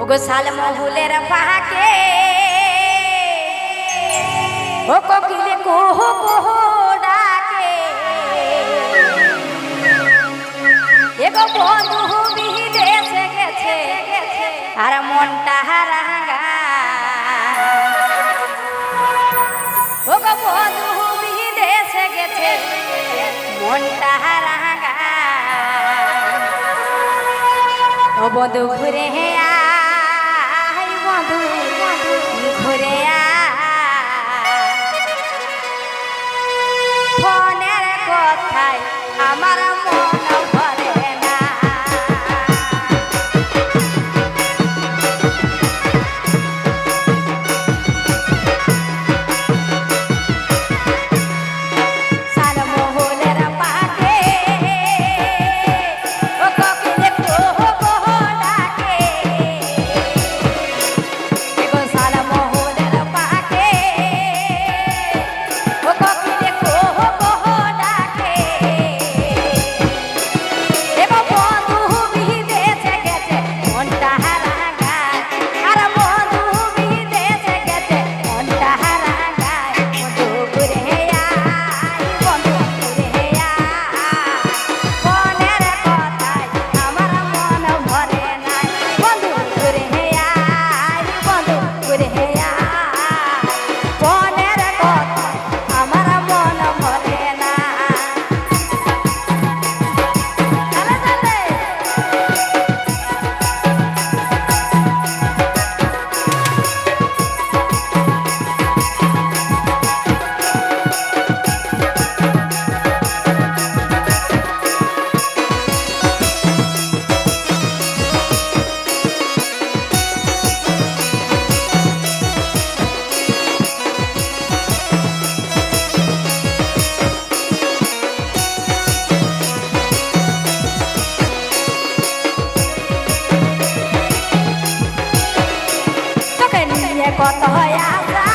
ওগো শালমহুলের পাকে ও কোকিলে কুহু কুহু ডাকে এগো বন্ধু বিদেশে গেছে আর মনটা রাঙা ওগো বন্ধু বিদেশে গেছে মনটা রাঙা ও বন্ধু ঘুরে আয় বন্ধু ঘুরে ফোনের কথায় আমার মন ভরে না শালমহুলের পাকে ও কোকিলে কুহু কুহু ডাকে এগো শালমহুলের পাকে ও কোকিলে কুহু কুহু ডাকে এগো বন্ধু বিদেশে গেছে মনটা রাঙা আর বন্ধু বিদেশে গেছে মনটা রাঙা বন্ধু ঘুরে আয় বন্ধু ঘুরে আয় ফোনের কথায় আমার মন ভরে নাই বন্ধু ঘুরে আয় বন্ধু ঘুরে আয় ফোনের কথায় আমার মন ভরে না চলে চলে তোকে নিয়ে কত আশা